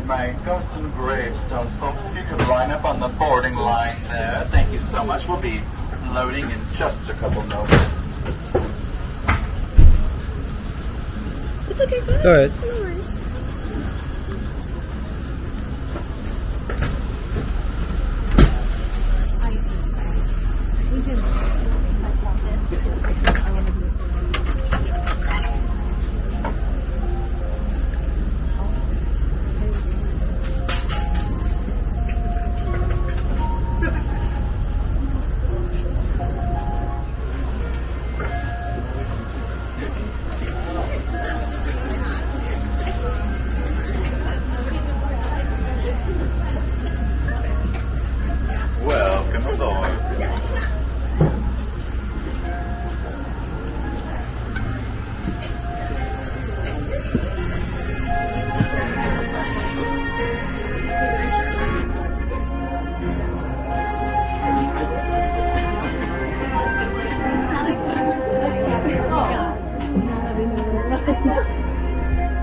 right, my Ghost and Gravestones folks, if you could line up on the boarding line there. Thank you so much. We'll be loading in just a couple moments. It's okay, go ahead. Go ahead. No worries. We did. Welcome aboard.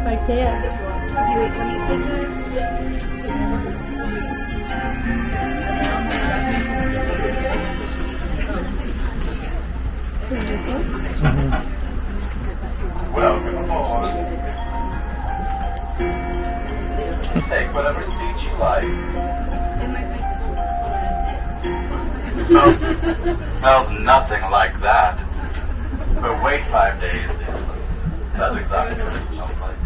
I can't. Okay, wait, let me take Welcome aboard. Take whatever seat you like. Smells nothing like that. But wait 5 days. That's exactly what it smells like.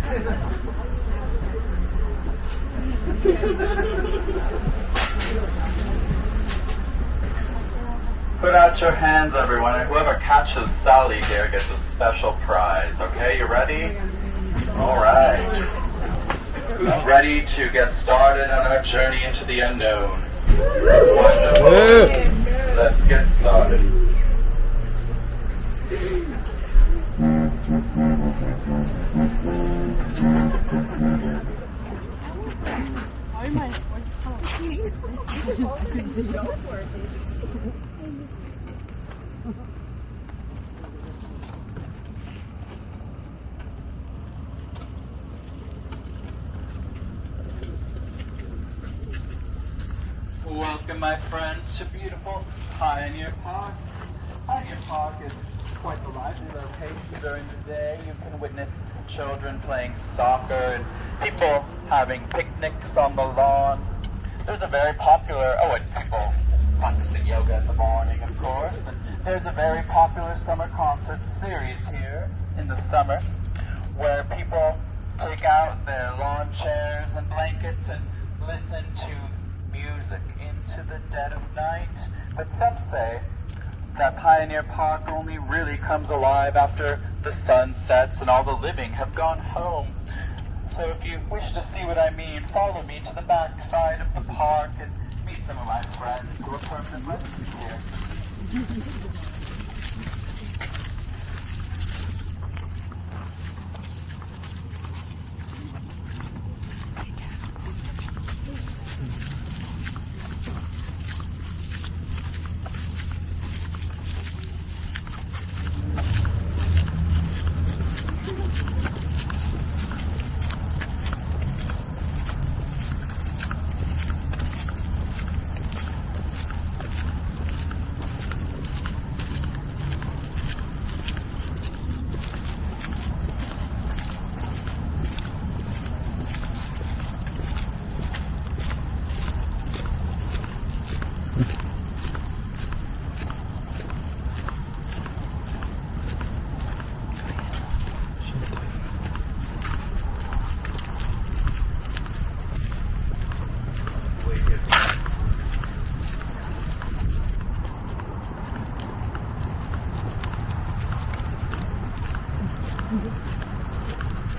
Put out your hands, everyone, and whoever catches Sally here gets a special prize. Okay, you ready? All right. Who's ready to get started on our journey into the unknown? Wonderful. Let's get started. Welcome, my friends, to beautiful Pioneer Park. Pioneer Park is quite the lively location during the day. You can witness children playing soccer and people having picnics on the lawn. There's a very popular, and people practicing yoga in the morning, of course. And there's a very popular summer concert series here in the summer where people take out their lawn chairs and blankets and listen to music into the dead of night. But some say that Pioneer Park only really comes alive after the sun sets and all the living have gone home. So if you wish to see what I mean, follow me to the back side of the park and meet some of my friends who are permanent residents here.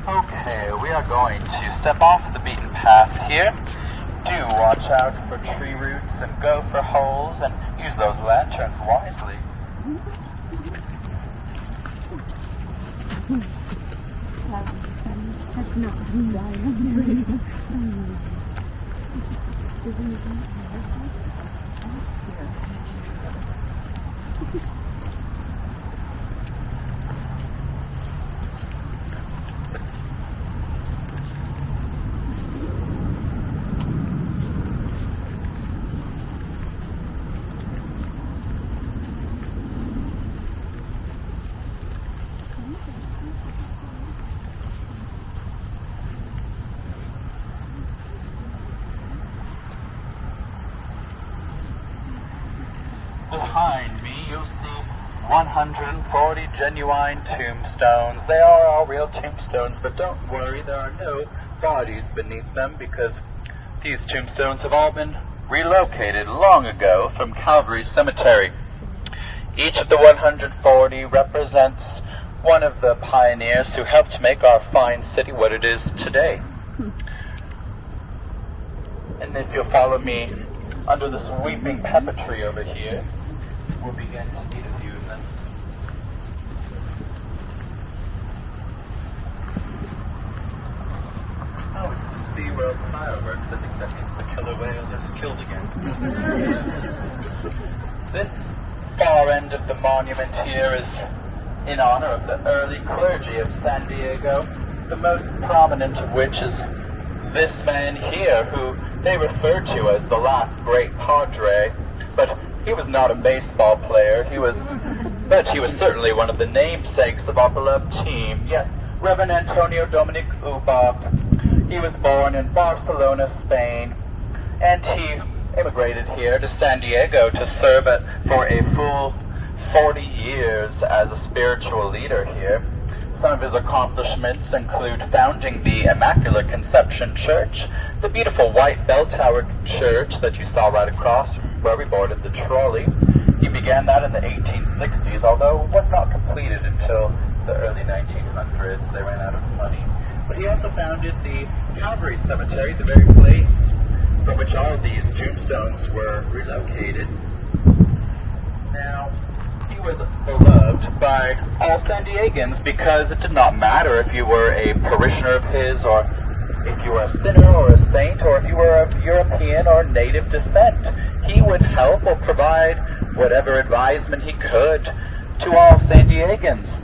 Okay, we are going to step off the beaten path here. Do watch out for tree roots and gopher holes and use those lanterns wisely. 140 genuine tombstones. They are all real tombstones, but don't worry, there are no bodies beneath them because these tombstones have all been relocated long ago from Calvary Cemetery. Each of the 140 represents one of the pioneers who helped make our fine city what it is today. And if you'll follow me under this weeping pepper tree over here, we'll begin to meet a few of them. Oh, it's the SeaWorld fireworks. I think that means the killer whale is killed again. This far end of the monument here is in honor of the early clergy of San Diego, the most prominent of which is this man here, who they refer to as the last great Padre, but he was not a baseball player. But he was certainly one of the namesakes of our beloved team. Yes, Reverend Antonio Dominic Ubach. He was born in Barcelona, Spain, and he immigrated here to San Diego to serve for a full 40 years as a spiritual leader here. Some of his accomplishments include founding the Immaculate Conception Church, the beautiful white bell-towered church that you saw right across where we boarded the trolley. He began that in the 1860s, although it was not completed until the early 1900s. They ran out of money. But he also founded the Calvary Cemetery, the very place from which all of these tombstones were relocated. Now, he was beloved by all San Diegans because it did not matter if you were a parishioner of his, or if you were a sinner or a saint, or if you were of European or native descent. He would help or provide whatever advisement he could to all San Diegans.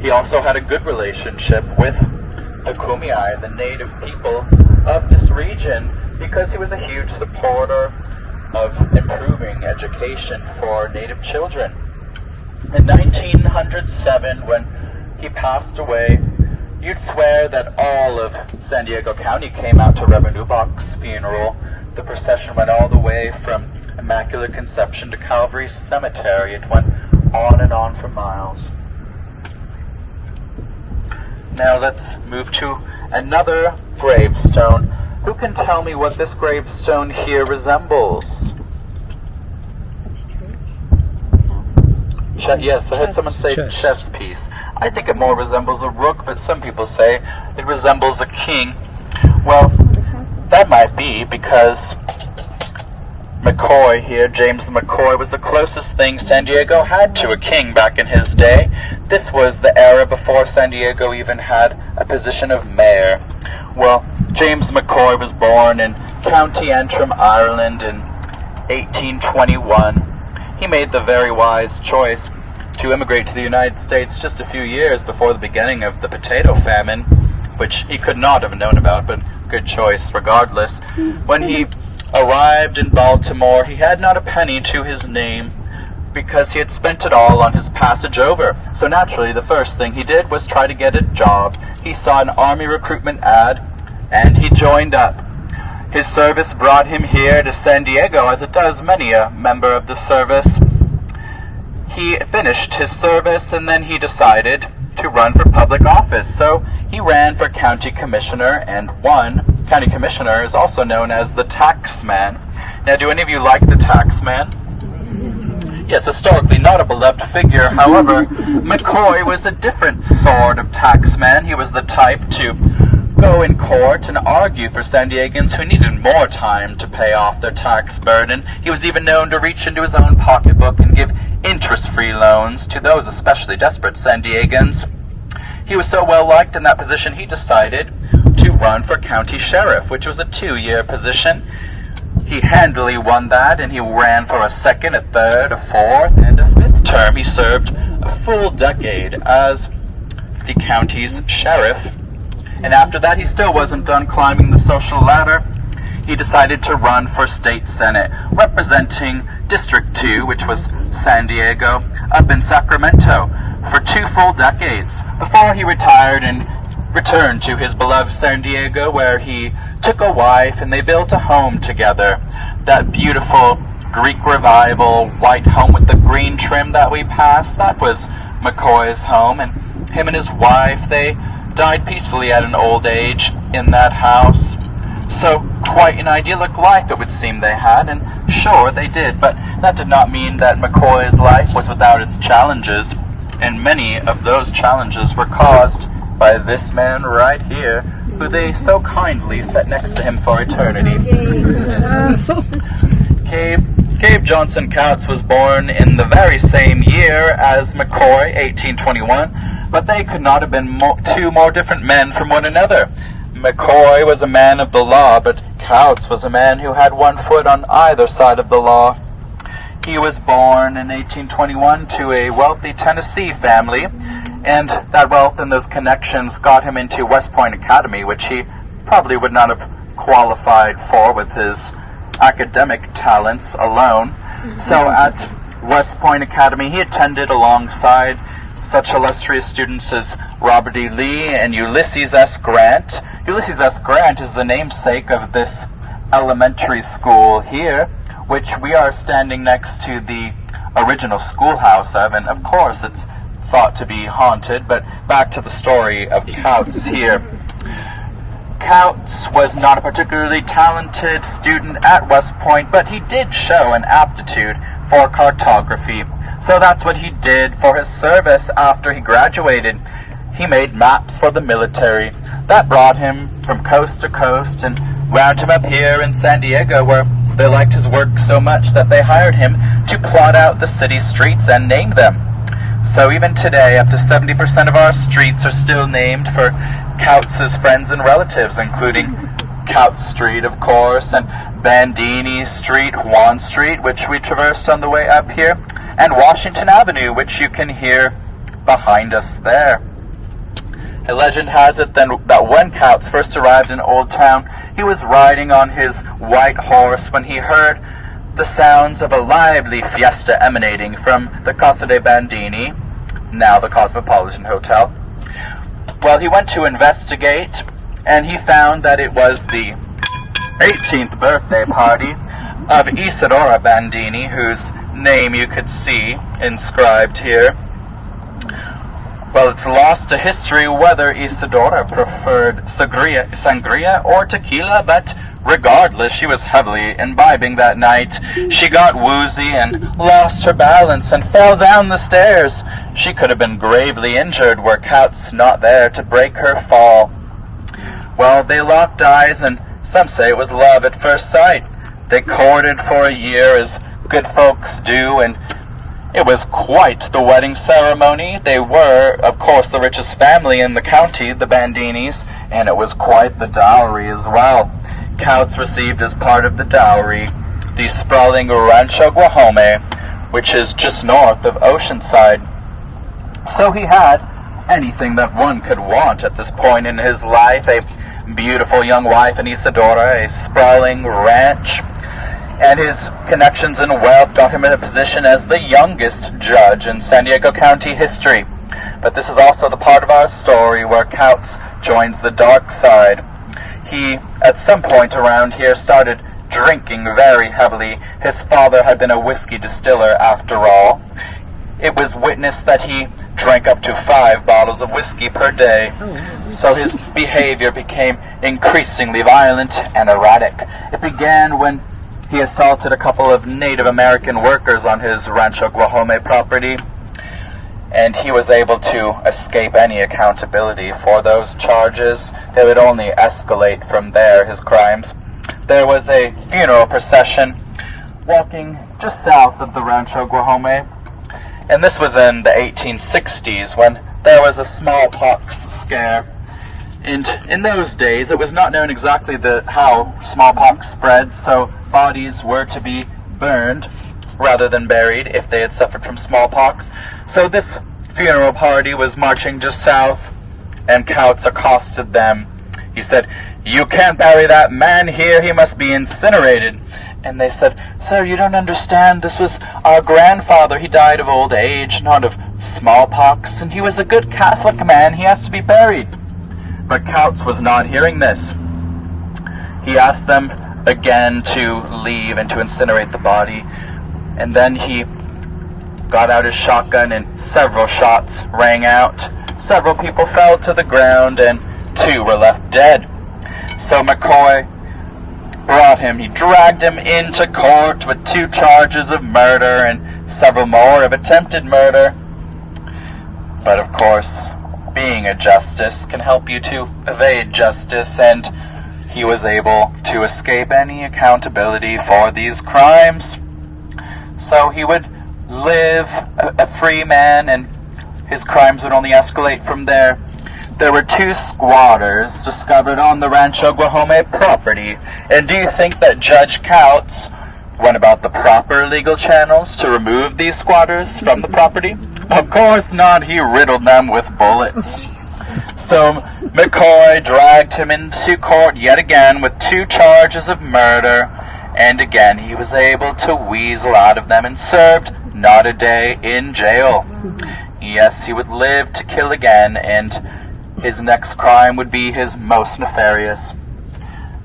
He also had a good relationship with the Kumeyaay, the native people of this region, because he was a huge supporter of improving education for native children. In 1907, when he passed away, you'd swear that all of San Diego County came out to Reverend Ubach's funeral. The procession went all the way from Immaculate Conception to Calvary Cemetery. It went on and on for miles. Now let's move to another gravestone. Who can tell me what this gravestone here resembles? Yes, I heard someone say chess piece. I think it more resembles a rook, but some people say it resembles a king. Well, that might be because McCoy here, James McCoy, was the closest thing San Diego had to a king back in his day. This was the era before San Diego even had a position of mayor. Well, James McCoy was born in County Antrim, Ireland in 1821. He made the very wise choice to immigrate to the United States just a few years before the beginning of the potato famine, which he could not have known about, but good choice regardless. When he arrived in Baltimore, he had not a penny to his name because he had spent it all on his passage over. So naturally, the first thing he did was try to get a job. He saw an army recruitment ad, and he joined up. His service brought him here to San Diego, as it does many a member of the service. He finished his service, and then he decided to run for public office. So he ran for county commissioner and won. County commissioner is also known as the tax man. Now, do any of you like the tax man? Yes, historically not a beloved figure. However, McCoy was a different sort of tax man. He was the type to go in court and argue for San Diegans who needed more time to pay off their tax burden. He was even known to reach into his own pocketbook and give interest-free loans to those especially desperate San Diegans. He was so well liked in that position, he decided to run for county sheriff, which was a 2-year position. He handily won that, and he ran for a second, a third, a fourth, and a fifth term. He served a full decade as the county's sheriff. And after that, he still wasn't done climbing the social ladder. He decided to run for state senate, representing District 2, which was San Diego, up in Sacramento, for 2 full decades, before he retired and returned to his beloved San Diego, where he took a wife and they built a home together. That beautiful Greek Revival white home with the green trim that we passed, that was McCoy's home, and him and his wife, they died peacefully at an old age in that house. So quite an idyllic life it would seem they had, and sure they did, but that did not mean that McCoy's life was without its challenges, and many of those challenges were caused by this man right here, who they so kindly set next to him for eternity. Gabe Johnson Coutts was born in the very same year as McCoy, 1821, but they could not have been two more different men from one another. McCoy was a man of the law, but Coutts was a man who had one foot on either side of the law. He was born in 1821 to a wealthy Tennessee family, and that wealth and those connections got him into West Point Academy, which he probably would not have qualified for with his academic talents alone. So at West Point Academy, he attended alongside such illustrious students as Robert E. Lee and Ulysses S. Grant. Ulysses S. Grant is the namesake of this elementary school here, which we are standing next to the original schoolhouse of, and of course it's thought to be haunted. But back to the story of Coutts here. Coutts was not a particularly talented student at West Point, but he did show an aptitude for cartography. So that's what he did for his service after he graduated. He made maps for the military. That brought him from coast to coast and wound him up here in San Diego, where they liked his work so much that they hired him to plot out the city streets and name them. So even today, up to 70% of our streets are still named for Coutts' friends and relatives, including Coutts Street, of course, and Bandini Street, Juan Street, which we traversed on the way up here, and Washington Avenue, which you can hear behind us there. A legend has it then that when Coutts first arrived in Old Town, he was riding on his white horse when he heard the sounds of a lively fiesta emanating from the Casa de Bandini, now the Cosmopolitan Hotel. Well, he went to investigate, and he found that it was the 18th birthday party of Isadora Bandini, whose name you could see inscribed here. Well, it's lost to history whether Isadora preferred sangria or tequila, but regardless, she was heavily imbibing that night. She got woozy and lost her balance and fell down the stairs. She could have been gravely injured were Coutts not there to break her fall. Well, they locked eyes, and some say it was love at first sight. They courted for a year, as good folks do, and it was quite the wedding ceremony. They were, of course, the richest family in the county, the Bandinis, and it was quite the dowry as well. Coutts received as part of the dowry the sprawling Rancho Guajome, which is just north of Oceanside. So he had anything that one could want at this point in his life: a beautiful young wife in Isadora, a sprawling ranch, and his connections and wealth got him in a position as the youngest judge in San Diego County history. But this is also the part of our story where Coutts joins the dark side. He, at some point around here, started drinking very heavily. His father had been a whiskey distiller, after all. It was witnessed that he drank up to 5 bottles of whiskey per day. So his behavior became increasingly violent and erratic. It began when he assaulted a couple of Native American workers on his Rancho Guajome property, and he was able to escape any accountability for those charges. They would only escalate from there, his crimes. There was a funeral procession walking just south of the Rancho Guajome, and this was in the 1860s when there was a smallpox scare. And in those days, it was not known exactly how smallpox spread, so bodies were to be burned rather than buried if they had suffered from smallpox. So this funeral party was marching just south, and Coutts accosted them. He said, "You can't bury that man here, he must be incinerated." And they said, "Sir, you don't understand. This was our grandfather. He died of old age, not of smallpox, and he was a good Catholic man. He has to be buried." But Coutts was not hearing this. He asked them again to leave and to incinerate the body. And then he got out his shotgun and several shots rang out. Several people fell to the ground and 2 were left dead. So McCoy he dragged him into court with 2 charges of murder and several more of attempted murder. But of course, being a justice can help you to evade justice, and he was able to escape any accountability for these crimes. So he would live a free man, and his crimes would only escalate from there. There were 2 squatters discovered on the Rancho Guajome property, and do you think that Judge Couts went about the proper legal channels to remove these squatters from the property? Of course not. He riddled them with bullets. So McCoy dragged him into court yet again with 2 charges of murder, and again he was able to weasel out of them and served not a day in jail. Yes, he would live to kill again, and his next crime would be his most nefarious.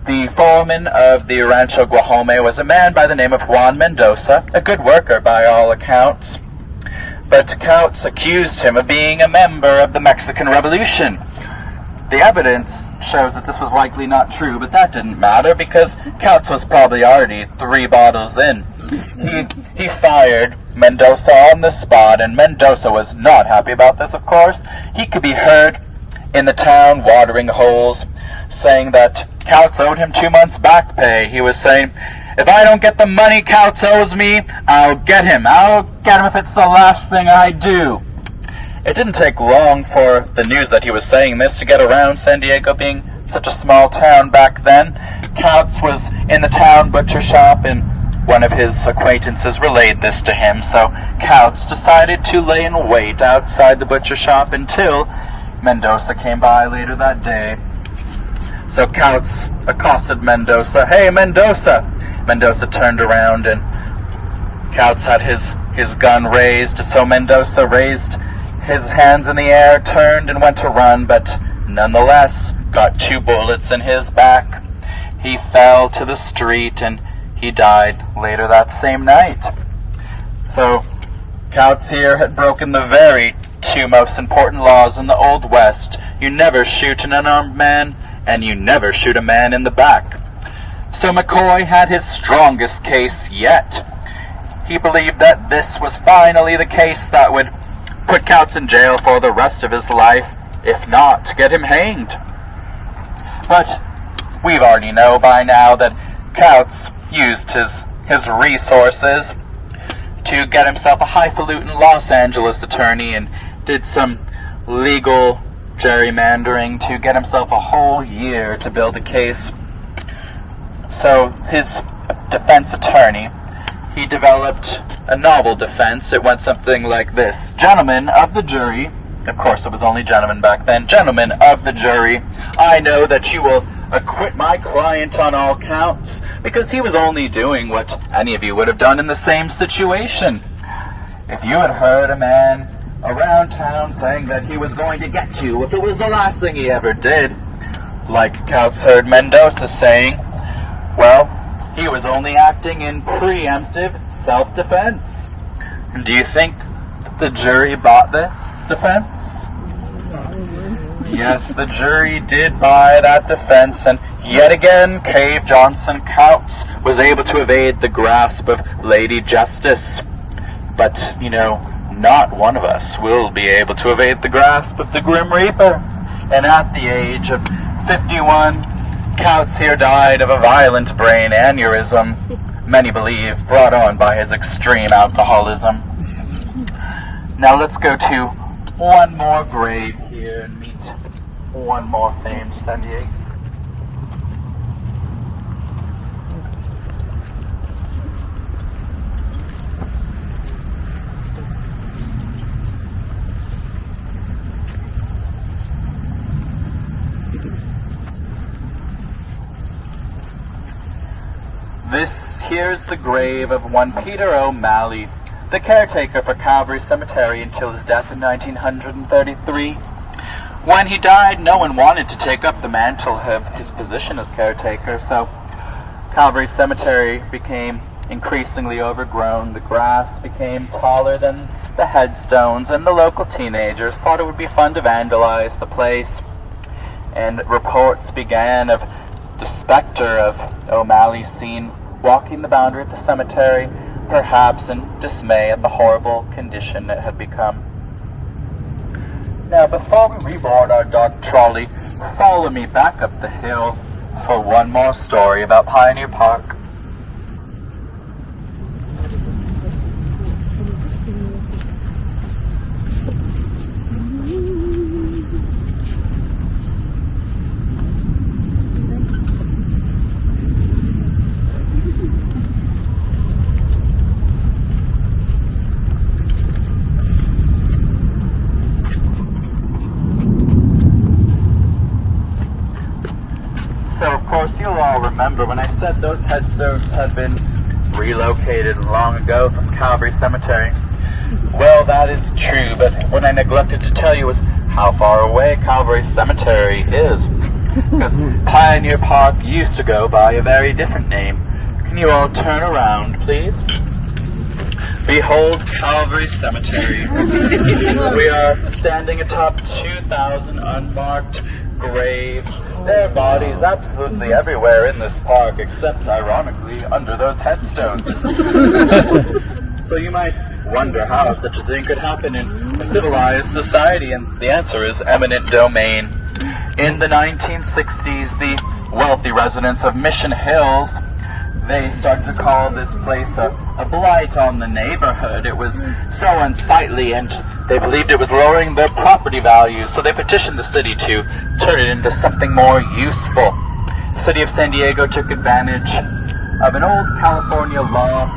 The foreman of the Rancho Guajome was a man by the name of Juan Mendoza, a good worker by all accounts. But Couts accused him of being a member of the Mexican Revolution. The evidence shows that this was likely not true, but that didn't matter because Couts was probably already 3 bottles in. He fired Mendoza on the spot, and Mendoza was not happy about this, of course. He could be heard in the town watering holes, saying that Couts owed him 2 months back pay. He was saying, "If I don't get the money Couts owes me, I'll get him. I'll get him if it's the last thing I do." It didn't take long for the news that he was saying this to get around, San Diego being such a small town back then. Couts was in the town butcher shop, and one of his acquaintances relayed this to him, so Couts decided to lay in wait outside the butcher shop until Mendoza came by later that day. So Couts accosted Mendoza. "Hey, Mendoza!" Mendoza turned around, and Couts had his gun raised, so Mendoza raised his hands in the air, turned and went to run, but nonetheless got 2 bullets in his back. He fell to the street, and he died later that same night. So Couts here had broken the very 2 most important laws in the Old West. You never shoot an unarmed man, and you never shoot a man in the back. So McCoy had his strongest case yet. He believed that this was finally the case that would put Couts in jail for the rest of his life, if not get him hanged. But we already know by now that Couts used his resources to get himself a highfalutin Los Angeles attorney and did some legal gerrymandering to get himself a whole year to build a case. So his defense attorney, he developed a novel defense. It went something like this: "Gentlemen of the jury," of course it was only gentlemen back then, "Gentlemen of the jury, I know that you will acquit my client on all counts, because he was only doing what any of you would have done in the same situation. If you had heard a man around town saying that he was going to get you if it was the last thing he ever did, like Couts heard Mendoza saying, well, he was only acting in preemptive self-defense." Do you think the jury bought this defense? Yes, the jury did buy that defense, and yet again, Cave Johnson Couts was able to evade the grasp of Lady Justice. But, not one of us will be able to evade the grasp of the Grim Reaper. And at the age of 51, Couts here died of a violent brain aneurysm, many believe brought on by his extreme alcoholism. Now let's go to one more grave here and meet one more famed San Diego. Here's the grave of one Peter O'Malley, the caretaker for Calvary Cemetery until his death in 1933. When he died, no one wanted to take up the mantle of his position as caretaker, so Calvary Cemetery became increasingly overgrown. The grass became taller than the headstones, and the local teenagers thought it would be fun to vandalize the place. And reports began of the specter of O'Malley seen walking the boundary of the cemetery, perhaps in dismay at the horrible condition it had become. Now, before we reboard our dark trolley, follow me back up the hill for one more story about Pioneer Park. So, of course, you'll all remember when I said those headstones had been relocated long ago from Calvary Cemetery. Well, that is true, but what I neglected to tell you was how far away Calvary Cemetery is. Because Pioneer Park used to go by a very different name. Can you all turn around, please? Behold Calvary Cemetery. We are standing atop 2,000 unmarked graves. There are bodies absolutely everywhere in this park, except, ironically, under those headstones. So you might wonder how such a thing could happen in a civilized society, and the answer is eminent domain. In the 1960s, the wealthy residents of Mission Hills, they started to call this place a blight on the neighborhood. It was so unsightly, and they believed it was lowering their property values, so they petitioned the city to turn it into something more useful. The city of San Diego took advantage of an old California law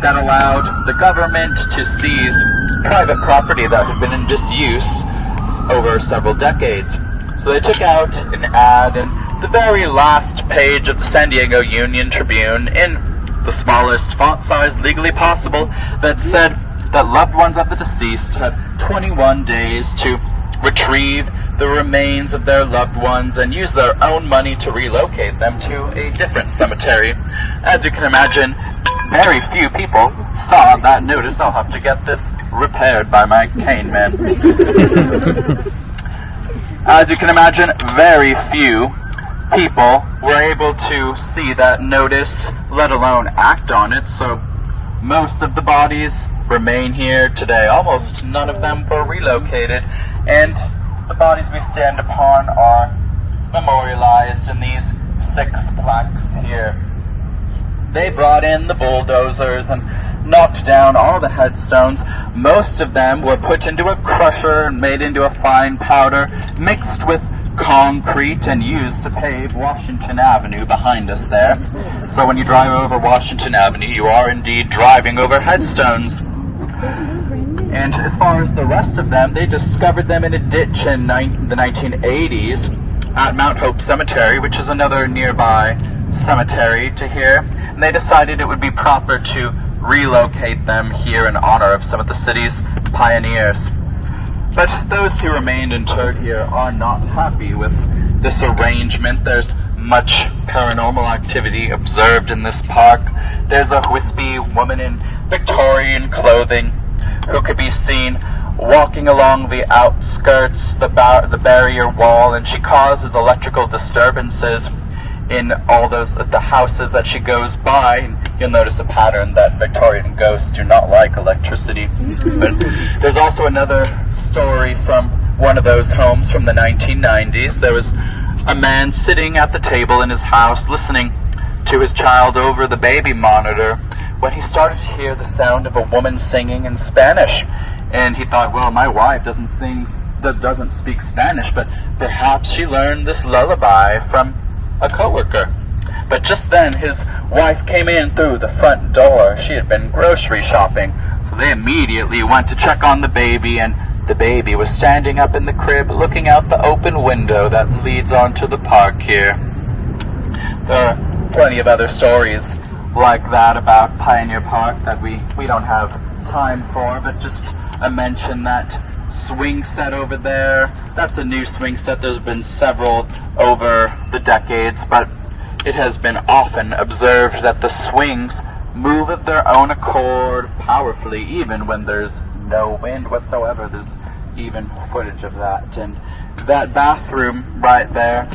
that allowed the government to seize private property that had been in disuse over several decades. So they took out an ad in the very last page of the San Diego Union Tribune, in the smallest font size legally possible, that said that loved ones of the deceased had 21 days to retrieve the remains of their loved ones and use their own money to relocate them to a different cemetery. As you can imagine, very few people saw that notice. I'll have to get this repaired by my cane man. As you can imagine, very few people were able to see that notice, let alone act on it, so most of the bodies remain here today. Almost none of them were relocated, and the bodies we stand upon are memorialized in these 6 plaques here. They brought in the bulldozers and knocked down all the headstones. Most of them were put into a crusher and made into a fine powder, mixed with concrete and used to pave Washington Avenue behind us there. So when you drive over Washington Avenue, you are indeed driving over headstones. And as far as the rest of them, they discovered them in a ditch in the 1980s at Mount Hope Cemetery, which is another nearby cemetery to here. And they decided it would be proper to relocate them here in honor of some of the city's pioneers. But those who remained interred here are not happy with this arrangement. There's much paranormal activity observed in this park. There's a wispy woman in Victorian clothing who could be seen walking along the outskirts, the barrier wall, and she causes electrical disturbances in all the houses that she goes by. And you'll notice a pattern that Victorian ghosts do not like electricity. But there's also another story from one of those homes from the 1990s. There was a man sitting at the table in his house listening to his child over the baby monitor when he started to hear the sound of a woman singing in Spanish. And he thought, well, my wife doesn't speak Spanish, but perhaps she learned this lullaby from a coworker. But just then his wife came in through the front door. She had been grocery shopping, so they immediately went to check on the baby, and the baby was standing up in the crib looking out the open window that leads onto the park here. There are plenty of other stories like that about Pioneer Park that we don't have time for, but just a mention that swing set over there. That's a new swing set. There's been several over the decades, but It has been often observed that the swings move of their own accord powerfully, even when there's no wind whatsoever. There's even footage of that. And that bathroom right there,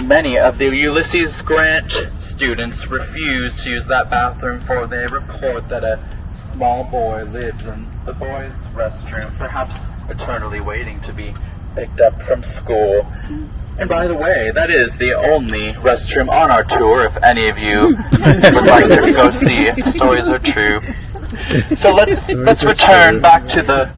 many of the Ulysses Grant students refuse to use that bathroom, for they report that a small boy lives in the boys' restroom, perhaps eternally waiting to be picked up from school. And by the way, that is the only restroom on our tour, if any of you would like to go see if the stories are true. So let's return back to the